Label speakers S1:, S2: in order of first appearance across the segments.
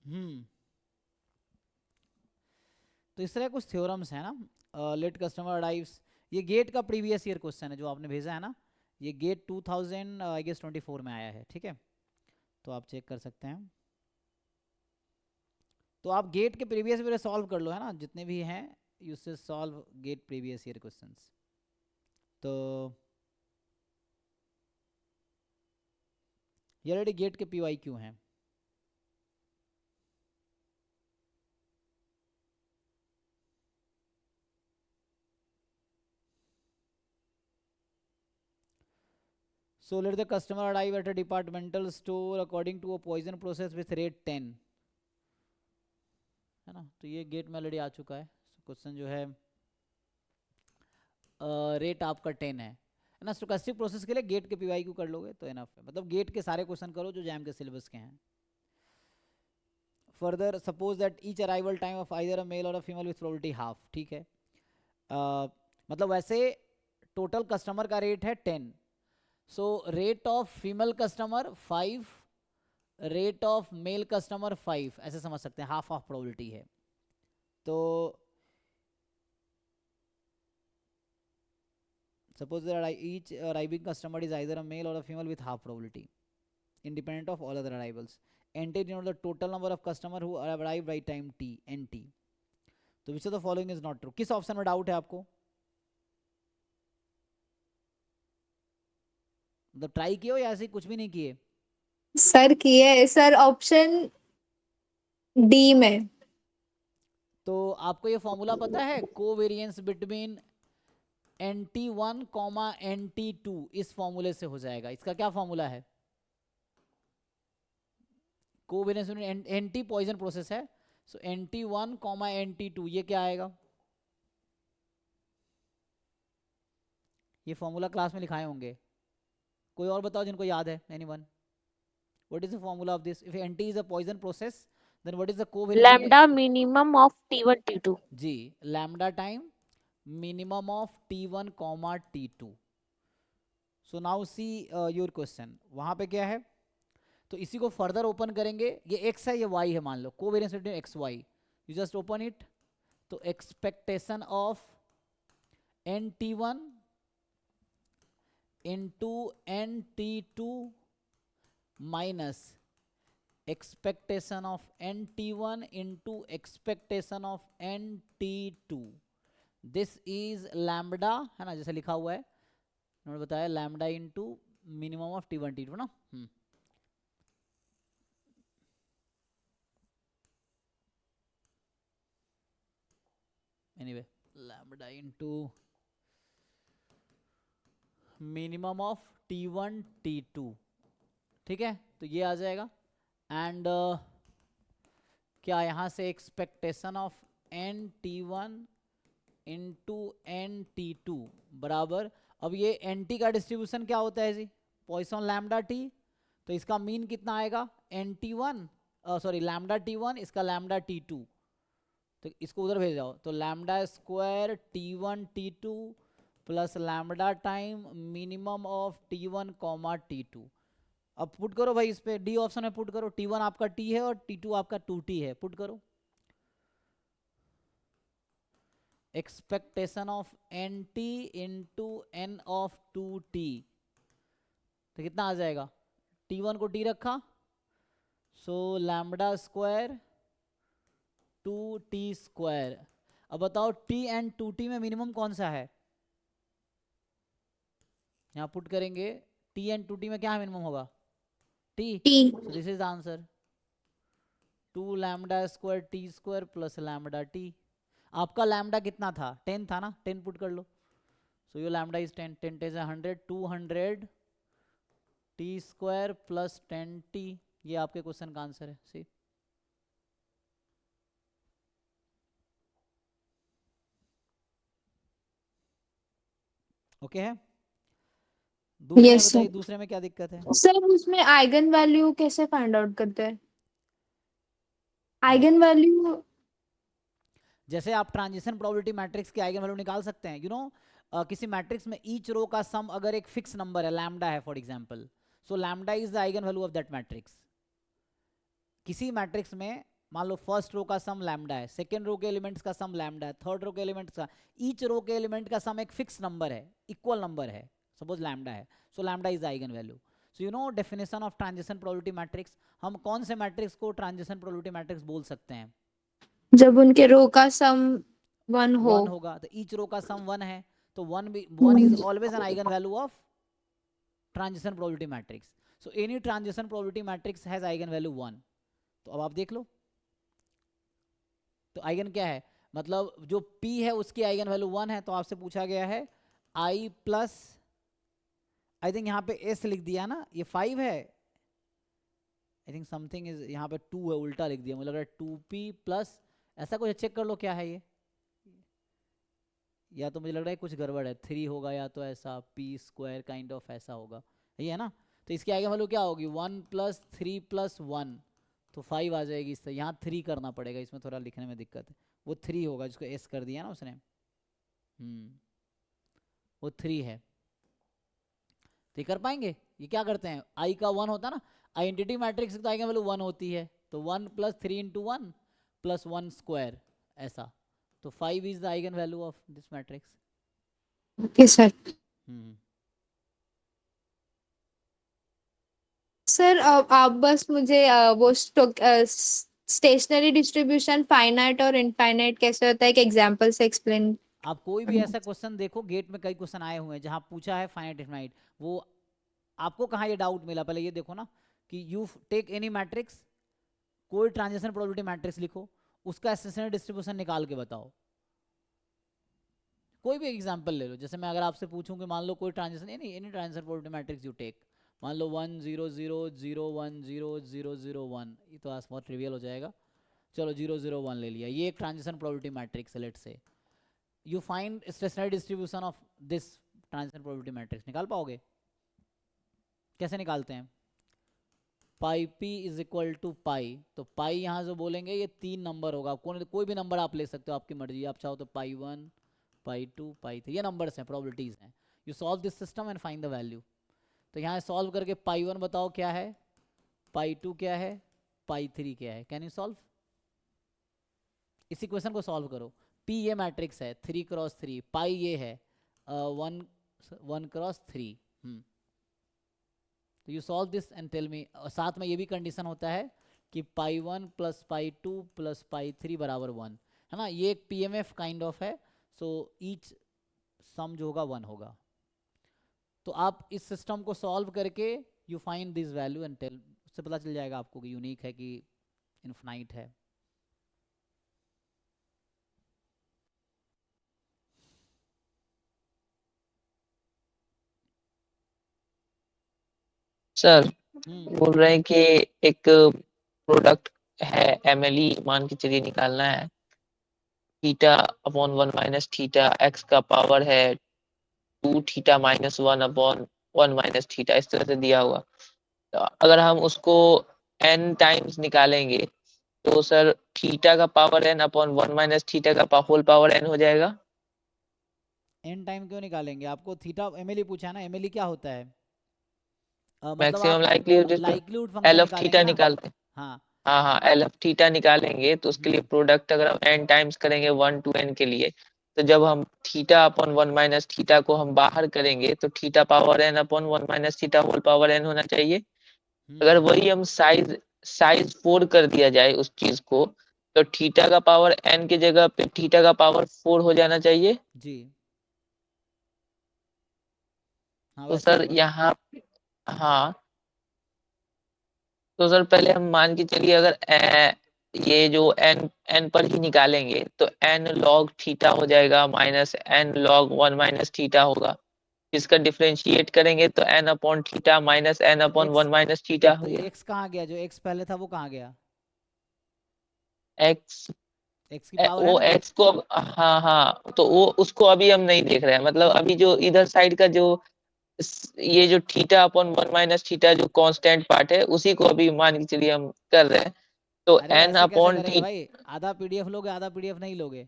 S1: हम्म। तो इस तरह कुछ थ्योरम्स है ना। लेट कस्टमर अराइव्स, ये गेट का प्रीवियस ईयर क्वेश्चन है जो आपने भेजा है ना, ये गेट 2000 आई गेस 24 में आया है, ठीक है, तो आप चेक कर सकते हैं। तो आप गेट के प्रीवियस ईयर सॉल्व कर लो, है ना, जितने भी हैं यू से solve get previous year questions. तो ये ऑलरेडी गेट के पीवाई क्यों हैं। So let the customer arrive at a departmental store according to a Poisson process with rate 10, है ना, तो ये गेट में ऑलरेडी आ चुका है। क्वेश्चन जो है रेट आपका 10 है ना। स्टोकेस्टिक प्रोसेस के लिए गेट के पीवाई क्यू कर लोगे तो इनफ है, मतलब गेट के सारे क्वेश्चन करो जो जैम के सिलेबस के हैं। Further suppose that each arrival time of either a male or a female with probability half, ठीक है। मतलब वैसे टोटल कस्टमर का रेट है 10, so rate of female customer 5, rate of male customer 5, ऐसे समझ सकते हैं, हाफ ऑफ प्रोबेबिलिटी है। तो suppose that each arriving customer is either a male or a female with half probability independent of all other arrivals. Enter denote the total number of customer who arrived by time t, nt. तो which of the following is not true, किस option में doubt है आपको, मतलब try किए हो या ऐसे कुछ भी नहीं किए।
S2: सर किए सर, ऑप्शन डी में।
S1: तो आपको ये फॉर्मूला पता है, covariance between NT1 comma NT2, इस फॉर्मूले से हो जाएगा। इसका क्या फॉर्मूला है, covariance between NT Poisson process है, सो NT1 कॉमा NT2 ये क्या आएगा, ये फॉर्मूला क्लास में लिखाए होंगे, कोई और बताओ जिनको याद है, anyone, what is the formula of this, if NT is a Poisson process then what is the covariance between.
S3: Lambda minimum of T1 T2।
S1: जी, lambda time minimum of T1 comma T2। So now see your question, वहां पे क्या है, तो इसी को further open करेंगे, ये x है ये y है, मान लो covariance between x y, you just open it, तो expectation of NT1 into NT2 minus expectation of NT1 into expectation of NT2, this is lambda, है ना, जैसे लिखा हुआ है, उन्होंने बताया lambda into minimum of T1 T2 ना। Anyway, lambda into minimum of T1 T2, ठीक है, तो ये आ जाएगा। एंड क्या यहाँ से expectation of NT1 into NT2 बराबर, अब ये NT का डिस्ट्रीब्यूशन क्या होता है जी, पॉइसन लैम्डा टी, तो इसका मीन कितना आएगा NT1, सॉरी लैम्डा T1, इसका लैम्डा T2, तो इसको उधर भेज जाओ, तो lambda square T1 T2 plus lambda time minimum of T1 comma T2। अब पुट करो भाई, इस पे डी ऑप्शन में पुट करो, T1 आपका T है और T2 आपका 2T है, पुट करो। Expectation of NT into N of 2T, तो कितना आ जाएगा, T1 को T रखा, सो लैम्डा स्क्वायर 2T स्क्वायर। अब बताओ T एंड 2T में मिनिमम कौन सा है, यहाँ पुट करेंगे, T एंड 2T में क्या मिनिमम होगा, T,
S2: T.
S1: So this is the answer, 2 lambda square T square plus lambda T। आपका लैम्डा कितना था, 10 था ना, 10 पुट कर लो, so your lambda is 10, 10 10 100, 200 T square plus 10T, ये आपके क्वेश्चन का आंसर है। सी, ओके है। दूसरे में
S2: यस
S1: बताइए,
S2: सर।
S1: दूसरे में क्या दिक्कत है।
S2: सर उसमें आइगन वैल्यू कैसे फाइंड आउट करते हैं?
S1: अ,
S2: आइगन वैल्यू।
S1: जैसे आप ट्रांजिशन प्रोबेबिलिटी मैट्रिक्स के आइगन वैल्यू निकाल सकते हैं, किसी मैट्रिक्स में ईच रो का सम अगर एक फिक्स नंबर है, लैम्डा है for example, so lambda is the eigen value of that matrix. किसी मैट्रिक्स में मान लो फर्स्ट रो का सम लैम्डा है, सेकेंड रो के एलिमेंट्स का सम लैम्डा है, थर्ड रो के एलिमेंट्स का, ईच रो के एलिमेंट का सम एक फिक्स नंबर है, इक्वल नंबर है, सपोज लैम्डा है, सो lambda is eigen value. So you know definition of transition probability matrix. हम कौन से मैट्रिक्स को ट्रांजिशन प्रोबेबिलिटी मैट्रिक्स बोल सकते हैं?
S2: जब उनके रो का सम 1 हो.
S1: 1 होगा, तो ईच रो का सम 1 है, तो 1 is always an eigen value of transition probability matrix. So any transition probability matrix has eigen value 1. तो अब आप देख लो, तो आइगन क्या है, मतलब जो P है उसकी आइगन वैल्यू 1 है, तो आपसे पूछा गया है I प्लस, आई थिंक यहाँ पे S लिख दिया ना, ये 5 है, आई थिंक समथिंग इज यहाँ पे 2 है, उल्टा लिख दिया, मुझे लग रहा है 2P प्लस ऐसा कुछ, चेक कर लो क्या है ये, या तो मुझे लग रहा है कुछ गड़बड़ है, 3 होगा या तो ऐसा P स्क्वायर काइंड ऑफ ऐसा होगा, ये है ना. तो इसकी आइगन वैल्यू क्या होगी, 1 प्लस 3 प्लस 1, तो 5 आ जाएगी. इससे यहाँ 3 करना पड़ेगा, इसमें थोड़ा लिखने में दिक्कत है, वो 3 होगा जिसको S कर दिया ना उसने, वो 3 है. तो ये कर पाएंगे, ये क्या करते हैं, I का 1 होता है ना, आइडेंटिटी मैट्रिक्स की आइगन वैल्यू 1 होती है, तो 1 प्लस 3 इंटू 1 प्लस 1 स्क्वायर ऐसा, तो 5 is the eigen value of this matrix.
S2: Okay sir. Sir आप बस मुझे वो स्टेशनरी डिस्ट्रीब्यूशन फाइनाइट और इनफाइनाइट कैसे होता है एक एग्जांपल से एक्सप्लेन.
S1: आप कोई भी ऐसा क्वेश्चन देखो, गेट में कई क्वेश्चन आए हुए हैं जहां पूछा है फाइनाइट इनफाइनाइट, वो आपको कहाँ ये डाउट मिला, पहले ये देखो ना कि यू टेक एनी मैट्रिक्स, कोई ट्रांजिशन प्रोबेबिलिटी मैट्रिक्स लिखो, उसका स्टेशनरी डिस्ट्रीब्यूशन निकाल के बताओ. कोई भी एग्जांपल ले लो, जैसे मैं अगर आपसे पूछूं कि मान लो कोई transition, any transition probability matrix you take, मान लो 1 0 0 0 1 0 0 0 1, ये तो आज बहुत ट्रिवियल हो जाएगा, चलो 0 0 1 ले लिया, ये एक ट्रांजिशन प्रोबेबिलिटी मैट्रिक्स है, let's say. You find stationary distribution of this transition probability matrix, निकाल पाओगे? कैसे निकालते हैं? Pi P is equal to pi, तो पाई यहाँ जो बोलेंगे ये 3 नंबर होगा, कोई भी नंबर आप ले सकते हो, आपकी मर्जी, आप चाहो तो पाई 1 पाई 2 पाई 3, ये नंबर्स हैं, प्रोबेबिलिटीज हैं. You solve this system and find the value. तो यहाँ सॉल्व करके पाई 1 बताओ क्या है, पाई 2 क्या है, पाई 3 क्या है, कैन यू सॉल्व? इसी क्वेश्चन को सॉल्व करो. P ये मैट्रिक्स है 3 क्रॉस 3, पाई ये है 1 क्रॉस 3. तो you solve this and tell me. साथ में ये भी कंडीशन होता है कि पाई 1 प्लस पाई 2 प्लस पाई 3 बराबर 1, है ना, ये एक PMF काइंड ऑफ है. सो ईच सम जो होगा 1 होगा. तो आप इस सिस्टम को सॉल्व करके you find this value and tell, उससे पता चल जाएगा आपको कि यूनिक है कि इनफिनाइट है.
S4: सर बोल रहे हैं कि एक प्रोडक्ट है MLE, मान के चलिए निकालना है, theta upon 1 minus theta, x का पावर है 2 theta minus 1 upon 1 minus theta, इस तरह से दिया हुआ. तो अगर हम उसको n टाइम्स निकालेंगे तो सर थीटा का power n upon 1 minus theta का होल पावर n हो जाएगा.
S1: n टाइम क्यों निकालेंगे, आपको थीटा MLE पूछा है ना, MLE क्या होता है? मतलब
S4: मैक्सिमम
S1: आप
S4: likelihood
S1: function
S4: L of theta
S1: निकालेंगे ना.
S4: निकालते हैं.
S1: हाँ,
S4: हाँ, एल ऑफ थीटा निकालेंगे तो उसके लिए प्रोडक्ट अगर हम n टाइम्स करेंगे 1 to n के लिए, तो जब हम थीटा अपॉन 1 माइनस थीटा को हम बाहर करेंगे तो theta power n upon 1 minus theta whole power n होना चाहिए. अगर वही हम साइज 4 कर दिया जाए उस चीज को, तो थीटा का पावर n की जगह पे थीटा का पावर 4 हो जाना चाहिए
S1: जी. हाँ,
S4: तो
S1: वैसे
S4: सर
S1: होगा.
S4: यहाँ, हाँ, तो सर पहले हम मान के चलिए अगर ये जो n पर ही निकालेंगे तो n log थीटा हो जाएगा minus n log 1 minus theta होगा. इसका डिफरेंशिएट करेंगे तो n upon theta minus n
S1: तो
S4: अपॉन
S1: x
S4: 1 माइनस थीटा हो
S1: तो
S4: गया.
S1: x कहाँ गया, जो x पहले था वो कहाँ गया?
S4: x
S1: x की पावर है
S4: वो
S1: ना कुछ.
S4: x को हाँ हाँ, तो वो उसको अभी हम नहीं देख रहे हैं, मतलब अभी जो इधर साइड का जो ये जो थीटा अपॉन 1 माइनस थीटा जो कांस्टेंट पार्ट है उसी को अभी मान के चलिए हम कर रहे हैं. तो
S1: अरे
S4: n
S1: ऐसे कैसे
S4: अपॉन
S1: करेंगे भाई, आधा PDF लोगे आधा PDF नहीं लोगे,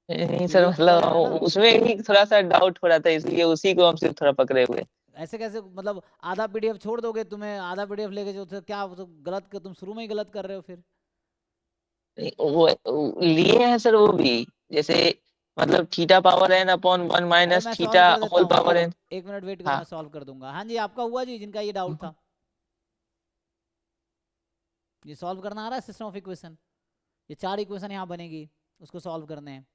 S4: नहीं सर,
S1: PDF पूरा लेना ना.
S4: मतलब उसमें ही थोड़ा सा डाउट हो रहा था, इसलिए उसी को हम सिर्फ थोड़ा पकड़े हुए.
S1: ऐसे कैसे, मतलब आधा PDF छोड़ दोगे, तुम्हें आधा PDF लेके जो, तो क्या तो गलत कर, तुम शुरू में ही गलत कर रहे हो फिर.
S4: वो लिए हैं सर वो भी, जैसे मतलब थीटा पावर n अपॉन 1
S1: अरे
S4: माइनस
S1: मैं सॉल्व
S4: थीटा
S1: कर देता
S4: होल
S1: हूँ,
S4: पावर n।
S1: एक मिनट वेट करो,
S4: हाँ
S1: मैं सॉल्व कर दूंगा। हाँ जी, आपका हुआ जी, जिनका ये डाउट था। ये सॉल्व करना आ रहा है सिस्टम ऑफ इक्वेशन। ये 4 इक्वेशन यहाँ बनेगी, उसको सॉल्व करने हैं।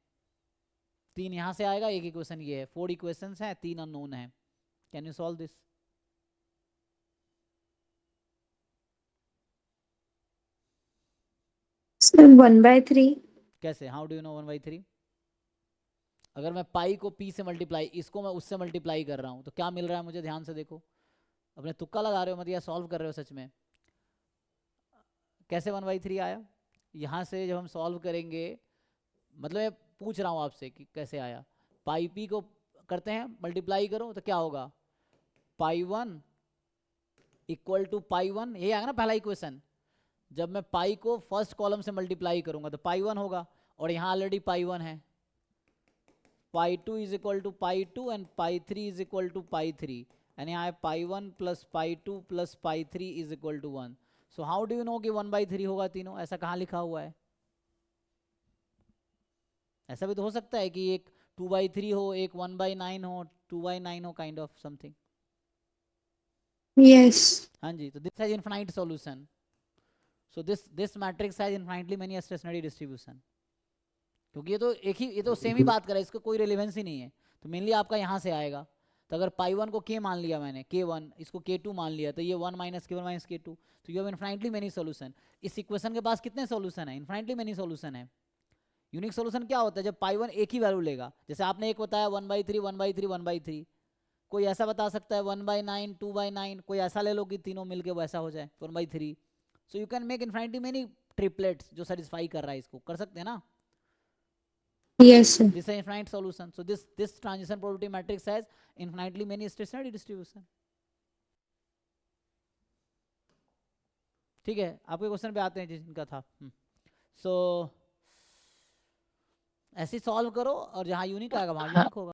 S1: 3 यहाँ से आएगा, एक इक्वेशन ये है, 4 इक्वेशंस हैं, 3 अननोन है। Can you solve this?
S2: Sir 1/3।
S1: कैसे? How do you no 1/3? अगर मैं पाई को p से मल्टीप्लाई, इसको मैं उससे मल्टीप्लाई कर रहा हूँ, तो क्या मिल रहा है मुझे? ध्यान से देखो, अपने तुक्का लगा रहे हो मत, या सॉल्व कर रहे हो सच में? कैसे 1/3 आया? यहाँ से जब हम सॉल्व करेंगे, मतलब मैं पूछ रहा हूँ आपसे कि कैसे आया। पाई पी को करते हैं मल्टीप्लाई करो तो क्या होगा? पाई 1 इक्वल टू पाई 1, यही आएगा ना पहला इक्वेशन। जब मैं पाई को फर्स्ट कॉलम से मल्टीप्लाई करूंगा तो पाई 1 होगा, और यहाँ ऑलरेडी पाई 1 है। Pi 2 is equal to pi 2 and pi 3 is equal to pi 3, and यहाँ है pi 1 plus pi 2 plus pi 3 is equal to 1। So how do you know कि 1/3 होगा तीनों? ऐसा कहाँ लिखा हुआ है? ऐसा भी तो हो सकता है कि एक 2/3 हो, एक 1/9 हो, 2/9 हो, काइंड ऑफ समथिंग।
S2: यस।
S1: हाँ जी, तो this has infinite solution. So this matrix has infinitely many stationary distribution. क्योंकि ये तो एक ही, ये तो सेम ही बात कर रहा है, इसका कोई रिलेवेंस ही नहीं है। तो मेनली आपका यहाँ से आएगा। तो अगर पाई 1 को k मान लिया मैंने, k1, इसको k2 मान लिया, तो ये 1 माइनस k1 माइनस k2, तो you have infinitely many solution. इस इक्वेशन के पास कितने सॉल्यूशन है? इनफाइनाइटली मेनी सॉल्यूशन है। यूनिक सॉल्यूशन क्या होता है? जब पाई 1 एक ही वैल्यू लेगा, जैसे आपने एक बताया 1/3 1/3 1/3, कोई ऐसा बता सकता है 1/9 2/9, कोई ऐसा ले लो कि तीनों मिलके वैसा हो जाए 1/3। So you can make infinitely many triplets जो सेटिस्फाई कर रहा है, इसको कर सकते हैं ना?
S2: Yes sir.
S1: This is an infinite solution. So this transition probability matrix has infinitely many stationary distribution. ठीक है, आपके क्वेश्चन पे आते हैं जिनका था। सो ऐसे सॉल्व करो, और जहाँ यूनिक आएगा वहाँ यूनिक होगा।